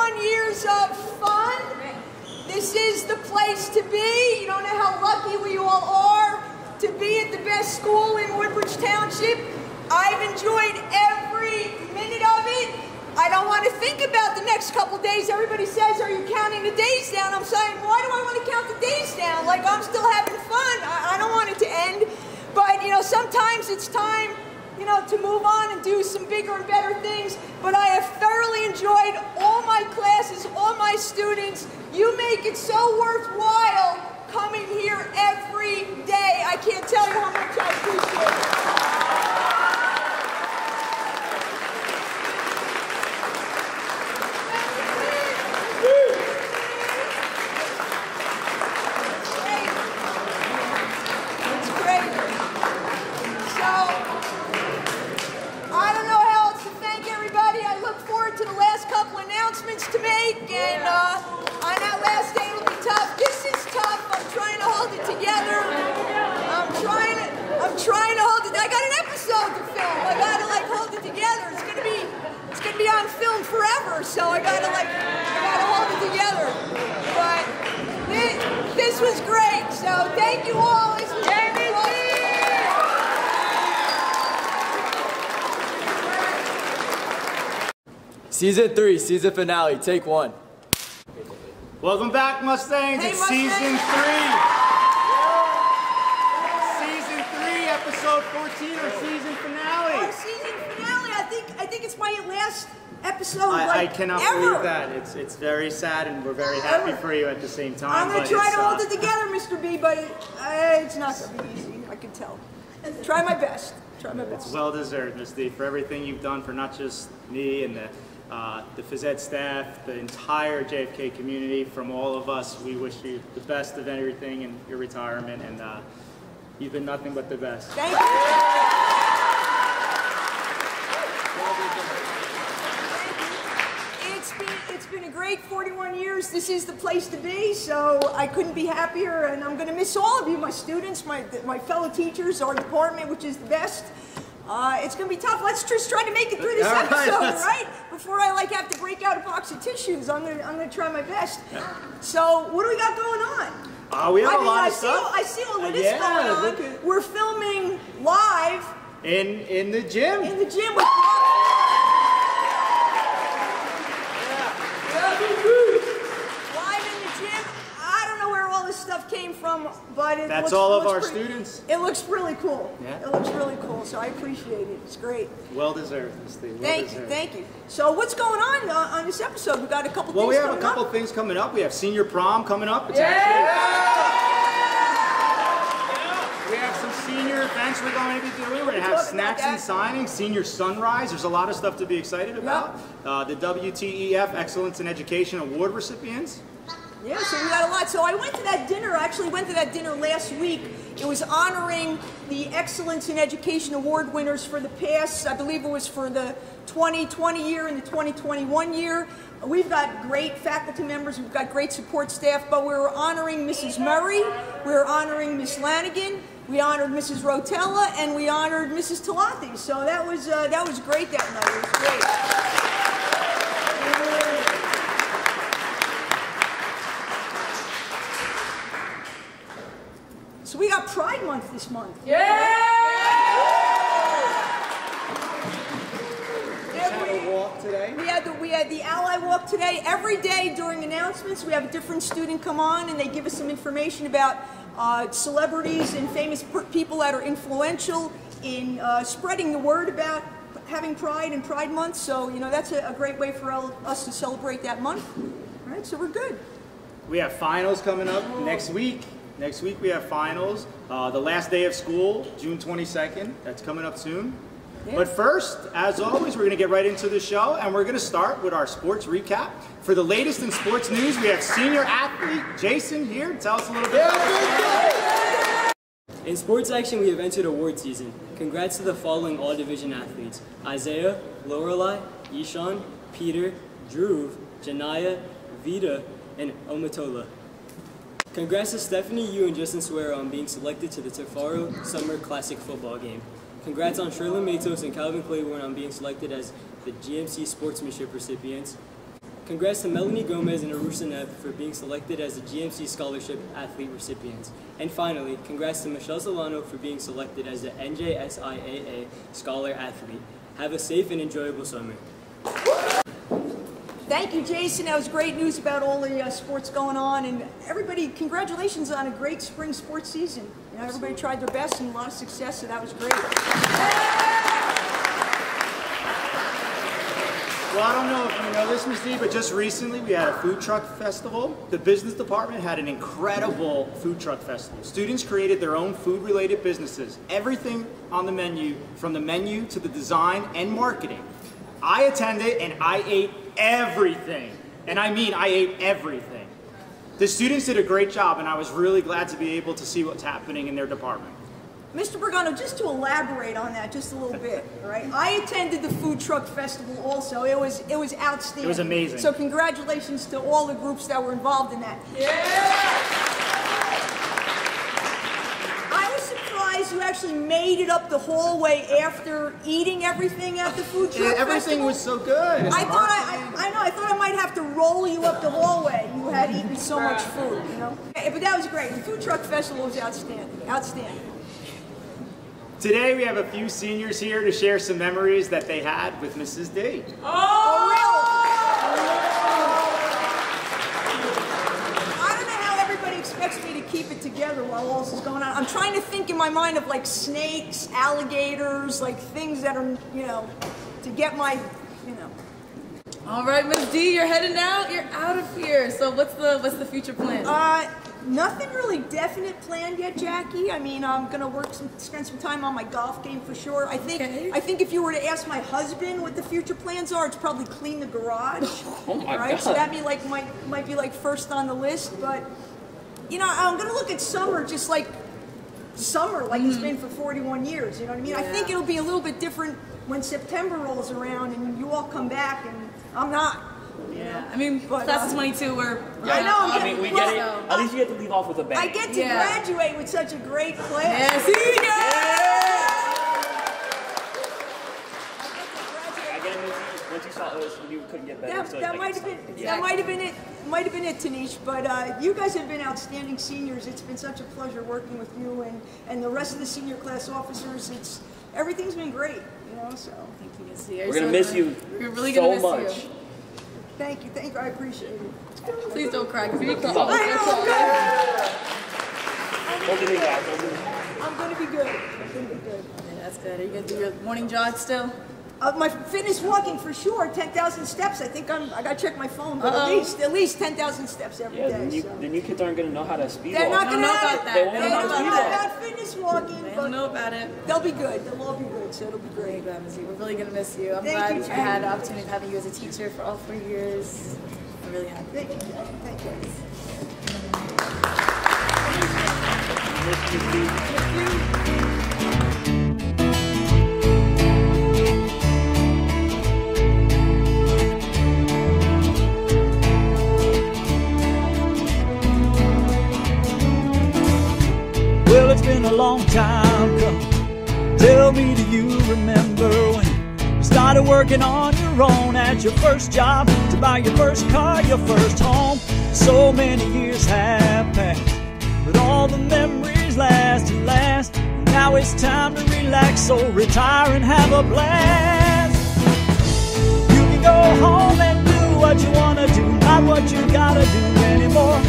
41 years of fun. This is the place to be. You don't know how lucky we all are to be at the best school in Woodbridge Township. I've enjoyed every minute of it. I don't want to think about the next couple days. Everybody says, are you counting the days down? I'm saying, why do I want to count the days down? Like, I'm still having fun. I don't want it to end. But, you know, sometimes it's time, you know, to move on and do some bigger and better things. But I have thoroughly enjoyed all my classes, all my students. You make it so worthwhile coming here every day. I can't tell you how much I appreciate it. To make, and on that last day it'll be tough. This is tough. I'm trying to hold it together. I'm trying to hold it. I got an episode to film. I gotta like hold it together. It's gonna be on film forever. So I gotta hold it together. But this was great. So thank you all. This was Season 3, season finale, take 1. Welcome back, Mustangs. Hey, it's Mustangs. season 3. Season 3, episode 14, our season finale. Our season finale. I think it's my last episode. I cannot ever. believe that. It's very sad, and we're very happy for you at the same time. I'm gonna try to hold it together, Mr. B, but it's not gonna be easy. I can tell. Try my best. Try my best. It's well deserved, Ms. D, for everything you've done for not just me and the phys ed staff, the entire JFK community. From all of us, we wish you the best of everything in your retirement, and you've been nothing but the best. Thank you. It's been a great 41 years. This is the place to be, so I couldn't be happier, and I'm going to miss all of you, my students, my fellow teachers, our department, which is the best. It's going to be tough. Let's just try to make it through this episode, right? Before I have to break out a box of tissues, I'm gonna try my best. So, what do we got going on? We have a lot of stuff. I see all of this going on. We're filming live in the gym. In the gym with live in the gym. I don't know where all this stuff came from, but that's all of our students. It looks really cool. Yeah. It looks really cool, so I appreciate it. It's great. Well deserved, Ms. D. Thank you. So what's going on this episode? We got a couple. Well, we have a couple things coming up. We have senior prom coming up. It's we have some senior events we're going to be doing. We're going to have snacks and signings, senior sunrise. There's a lot of stuff to be excited about. The WTEF Excellence in Education Award recipients. Yeah, so we got a lot. So I went to that dinner, I actually went to that dinner last week. It was honoring the Excellence in Education Award winners for the past, I believe it was for the 2020 year and the 2021 year. We've got great faculty members, we've got great support staff, but we were honoring Mrs. Murray, we were honoring Miss Lanigan, we honored Mrs. Rotella, and we honored Mrs. Talati. So that was great that night. It was great. So we got Pride Month this month. Yeah! Walk today. We had the Ally Walk today. Every day during announcements, we have a different student come on and they give us some information about celebrities and famous people that are influential in spreading the word about having Pride and Pride Month. So, you know, that's a great way for us to celebrate that month. All right, so we're good. We have finals coming up next week. Next week we have finals. The last day of school, June 22nd. That's coming up soon. Yeah. But first, as always, we're going to get right into the show, and we're going to start with our sports recap. For the latest in sports news, we have senior athlete Jason here to tell us a little bit about it. In sports action, we have entered award season. Congrats to the following all-division athletes: Isaiah, Lorelai, Ishan, Peter, Dhruv, Janaya, Vida, and Omatola. Congrats to Stephanie, you, and Justin Suero on being selected to the Tafaro Summer Classic football game. Congrats on Sherlyn Matos and Calvin Claiborne on being selected as the GMC Sportsmanship recipients. Congrats to Melanie Gomez and Arusa Neb for being selected as the GMC Scholarship Athlete Recipients. And finally, congrats to Michelle Solano for being selected as the NJSIAA Scholar Athlete. Have a safe and enjoyable summer. Thank you, Jason. That was great news about all the sports going on. And everybody, congratulations on a great spring sports season. You know, everybody tried their best and a lot of success, so that was great. Well, I don't know if you know this, Ms. D, but just recently we had a food truck festival. The business department had an incredible food truck festival. Students created their own food-related businesses. Everything on the menu, from the menu to the design and marketing. I attended and I ate everything. And I mean, I ate everything. The students did a great job and I was really glad to be able to see what's happening in their department. Mr. Bergano, just to elaborate on that just a little bit, right? I attended the food truck festival also. It was outstanding. It was amazing. So congratulations to all the groups that were involved in that. Yeah! I was surprised you actually made it up the hallway after eating everything at the food truck Everything festival. was so good. I thought I might have to roll you up the hallway. You had eaten so much food, you know? But that was great. The food truck festival was outstanding. Outstanding. Today we have a few seniors here to share some memories that they had with Mrs. D. Oh, really? I don't know how everybody expects me to keep it together while all this is going on. I'm trying to think in my mind of like snakes, alligators, like things that are, you know, to get my, you know. All right, Ms. D, you're heading out. You're out of here. So what's the future plan? Nothing really definite planned yet, Jackie. I mean, I'm gonna spend some time on my golf game for sure. I think if you were to ask my husband what the future plans are, it's probably clean the garage. Oh my God. So that might be like first on the list. But you know, I'm gonna look at summer just like summer, like it's been for 41 years. You know what I mean? Yeah. I think it'll be a little bit different when September rolls around and you all come back and I'm not. Yeah, I mean, class of 22, we're... Yeah, I know. I mean, we get it. At least you get to leave off with a bang. I get to graduate with such a great class. Yeah, see you guys! Again, once you saw us, you couldn't get better. That might have been it. Might have been it, Tanish. But you guys have been outstanding seniors. It's been such a pleasure working with you and the rest of the senior class officers. Everything's been great. You know, so. Thank you, Ms. D. We're gonna miss you. We're really gonna miss much. you. Thank you. I appreciate it. Please don't cry, because we can I'm gonna be good. Yeah, that's good. Are you gonna do your morning jog still? My fitness walking for sure. 10,000 steps. I think I gotta check my phone, but at least 10,000 steps every day. The new kids aren't gonna know how to speed walk. They're not gonna know about that. They won't know how to speed walk. about fitness walking. They don't know about it. They'll be good. They'll all be good. So it'll be great. We're really gonna miss you. I'm Thank glad you, I had the opportunity of having you as a teacher for all 4 years. I'm really happy. Thank you. Thank you. Well, it's been a long time coming. Tell me, do you remember when you started working on your own at your first job, to buy your first car, your first home? So many years have passed, but all the memories last and last. Now it's time to relax, so retire and have a blast. You can go home and do what you wanna do, not what you gotta do anymore.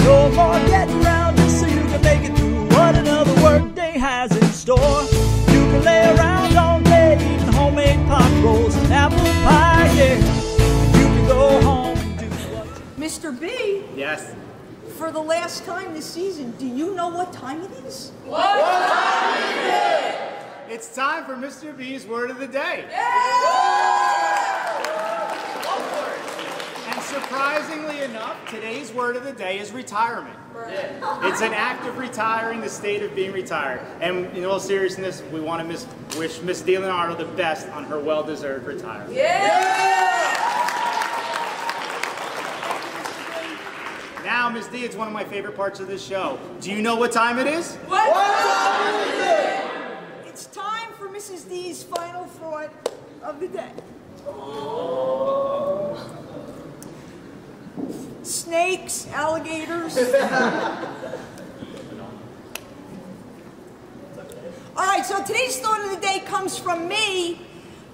No more getting around just so you can make it through what another work day has in store. You can lay around all day eating homemade pot rolls and apple pie, yeah. You can go home and do what you... Mr. B. Yes. For the last time this season, do you know what time it is? What time is it? It's time for Mr. B's word of the day. And surprisingly enough, today's word of the day is retirement. It's an act of retiring, the state of being retired. And in all seriousness, we want to wish Miss DiLonardo the best on her well-deserved retirement. Now, Ms. D, it's one of my favorite parts of this show. Do you know what time it is? What time is it? It's time for Mrs. D's final thought of the day. snakes, alligators. All right, so today's thought of the day comes from me,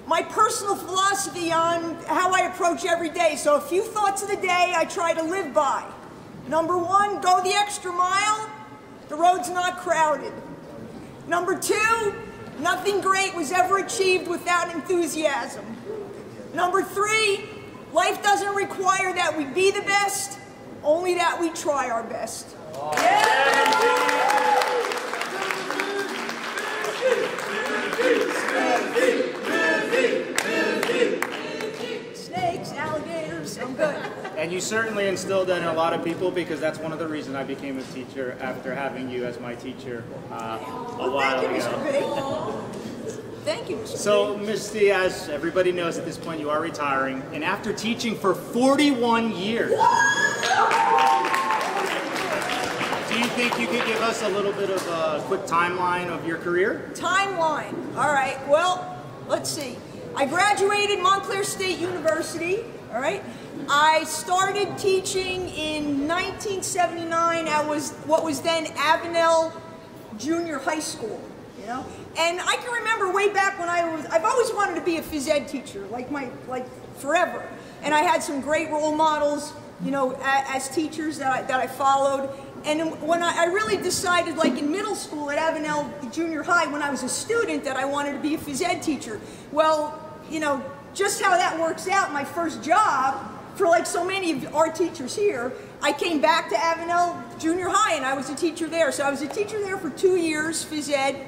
my personal philosophy on how I approach every day. So a few thoughts of the day I try to live by. Number one, go the extra mile. The road's not crowded. Number two, nothing great was ever achieved without enthusiasm. Number three, life doesn't require that we be the best, only that we try our best. Snakes, alligators, I'm good. And you certainly instilled that in a lot of people, because that's one of the reasons I became a teacher after having you as my teacher a while Thank you, ago. Mr. B. Thank you, Mr. So, Ms. D, as everybody knows at this point, you are retiring, and after teaching for 41 years, do you think you could give us a little bit of a quick timeline of your career? Timeline. All right. Well, let's see. I graduated Montclair State University. All right. I started teaching in 1979 at what was then Avenel Junior High School. You know, and I can remember way back when I've always wanted to be a phys ed teacher, like forever. And I had some great role models, you know, as teachers that I followed. And when I really decided, like in middle school at Avenel Junior High, when I was a student, that I wanted to be a phys ed teacher. Well, you know, just how that works out, my first job, for like so many of our teachers here, I came back to Avenel Junior High and I was a teacher there. So I was a teacher there for 2 years, phys ed,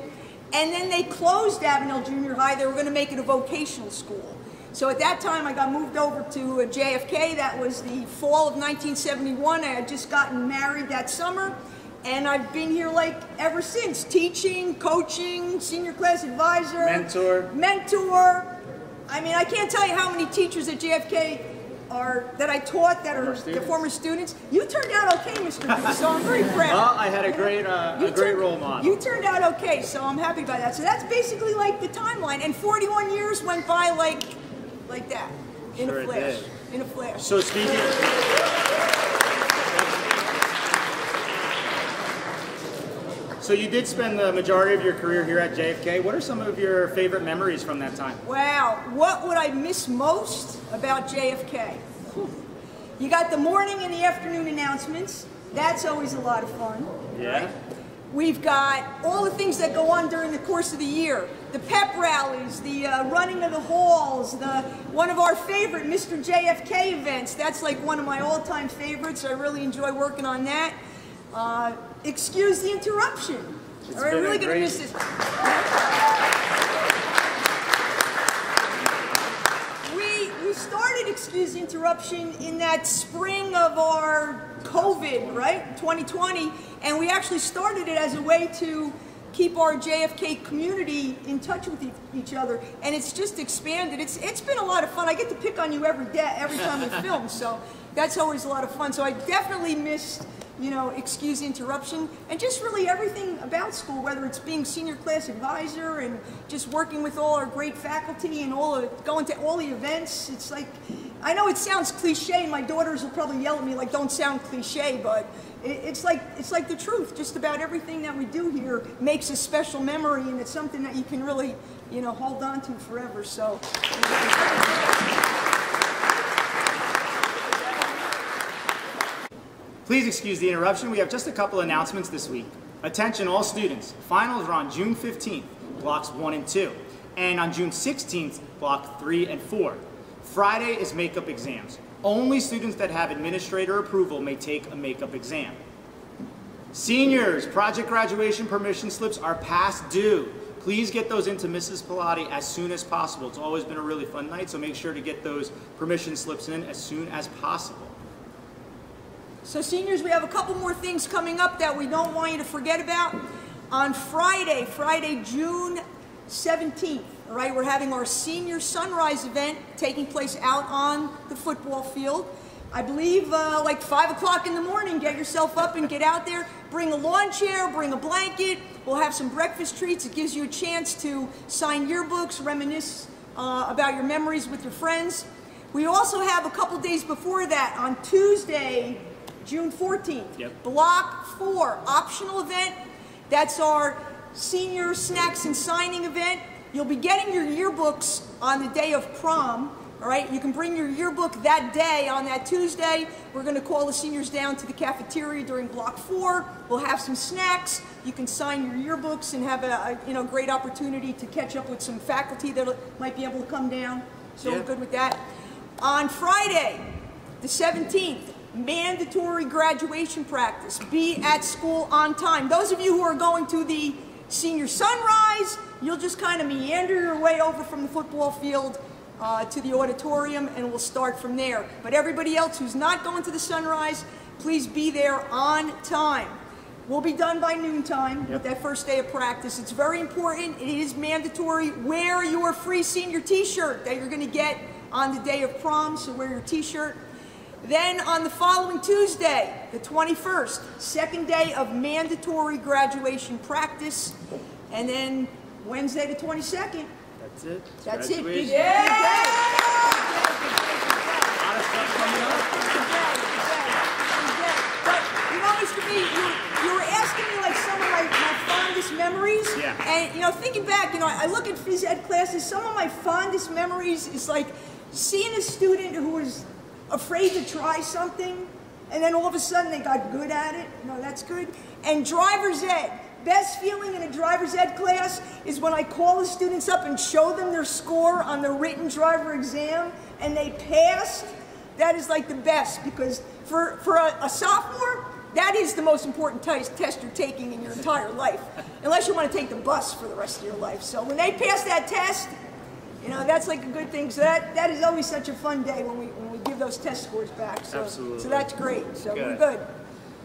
and then they closed Avenel Junior High. They were going to make it a vocational school. So at that time, I got moved over to JFK. That was the fall of 1971. I had just gotten married that summer, and I've been here like ever since, teaching, coaching, senior class advisor, mentor. I mean, I can't tell you how many teachers at JFK that I taught that are the former students. You turned out okay, Mr. B, so I'm very proud. Well, I had a great role model. You turned out okay, so I'm happy about that. So that's basically like the timeline, and 41 years went by like that, in a flash. In a flash. So speaking. So you did spend the majority of your career here at JFK. What are some of your favorite memories from that time? Wow, what would I miss most about JFK? You got the morning and the afternoon announcements. That's always a lot of fun. Yeah. Right? We've got all the things that go on during the course of the year. The pep rallies, the running of the halls, one of our favorite Mr. JFK events. That's like one of my all-time favorites. I really enjoy working on that. Excuse the interruption. All right, really gonna miss this. We started Excuse the Interruption in that spring of our COVID, right, 2020, and we actually started it as a way to keep our JFK community in touch with each other, and it's just expanded. It's been a lot of fun. I get to pick on you every time we film, so that's always a lot of fun. So I definitely missed, you know, Excuse the Interruption, and just really everything about school, whether it's being senior class advisor and just working with all our great faculty and going to all the events. It's like, I know it sounds cliche, and my daughters will probably yell at me like, don't sound cliche, but it's like the truth. Just about everything that we do here makes a special memory, and it's something that you can really, you know, hold on to forever. So. Please excuse the interruption. We have just a couple announcements this week. Attention all students. Finals are on June 15th, blocks 1 and 2. And on June 16th, block 3 and 4. Friday is makeup exams. Only students that have administrator approval may take a makeup exam. Seniors, project graduation permission slips are past due. Please get those into Mrs. Pilati as soon as possible. It's always been a really fun night, so make sure to get those permission slips in as soon as possible. So seniors, we have a couple more things coming up that we don't want you to forget about. On Friday, June 17th, all right, we're having our senior sunrise event taking place out on the football field. I believe like 5 o'clock in the morning, get yourself up and get out there. Bring a lawn chair, bring a blanket. We'll have some breakfast treats. It gives you a chance to sign yearbooks, reminisce about your memories with your friends. We also have a couple days before that, on Tuesday, June 14th. Yep. Block 4, optional event. That's our senior snacks and signing event. You'll be getting your yearbooks on the day of prom. All right, you can bring your yearbook that day, on that Tuesday. We're going to call the seniors down to the cafeteria during Block 4. We'll have some snacks. You can sign your yearbooks and have a great opportunity to catch up with some faculty that might be able to come down. So we're good with that. On Friday, the 17th, mandatory graduation practice. Be at school on time. Those of you who are going to the senior sunrise, you'll just kind of meander your way over from the football field to the auditorium, and we'll start from there. But everybody else who's not going to the sunrise, please be there on time. We'll be done by noontime with that first day of practice. It's very important. It is mandatory. Wear your free senior t-shirt that you're going to get on the day of prom, so wear your t-shirt. Then on the following Tuesday, the 21st, second day of mandatory graduation practice. And then Wednesday the 22nd. That's it. That's it. Big A day. lot of stuff coming up. But, Mr. B, you were asking me like some of my fondest memories. Yeah. And, thinking back, I look at phys ed classes, some of my fondest memories is like seeing a student who was afraid to try something, and then all of a sudden they got good at it. That's good. And driver's ed. Best feeling in a driver's ed class is when I call the students up and show them their score on the written driver exam and they passed. That is like the best, because for a sophomore, that is the most important test you're taking in your entire life, unless you want to take the bus for the rest of your life. So when they pass that test, that's like a good thing. So that is always such a fun day when we give those test scores back. So, Absolutely. So that's great. So Good. we're good.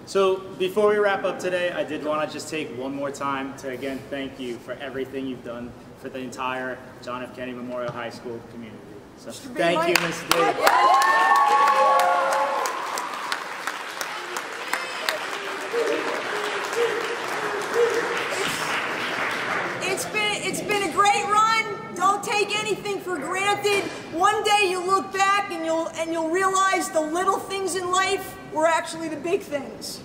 So before we wrap up today, I did want to just take one more time to again thank you for everything you've done for the entire John F. Kennedy Memorial High School community. So thank you, Ms. D. It's been a great run. Don't take anything for granted. One day you'll look back and you'll realize the little things in life were actually the big things.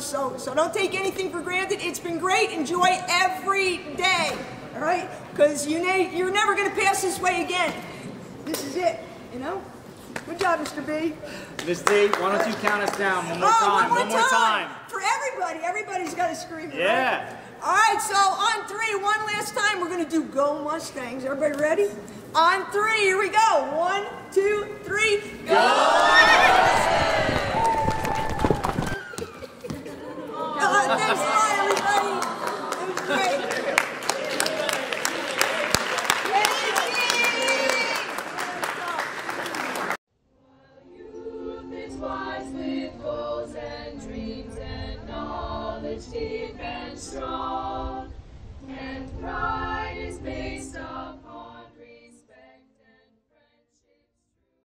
So don't take anything for granted. It's been great. Enjoy every day. All right? Because you're never going to pass this way again. This is it. Good job, Mr. B. Ms. D, why don't you count us down one more time? One more time. For everybody. Everybody's got to scream. Yeah. Right? All right, so on 3, one last time, we're going to do Go Mustangs. Everybody ready? On 3, here we go. 1, 2, 3, go! Thanks a lot, everybody. It was great. Youth is wise with goals and dreams and knowledge deep and strong, and pride is based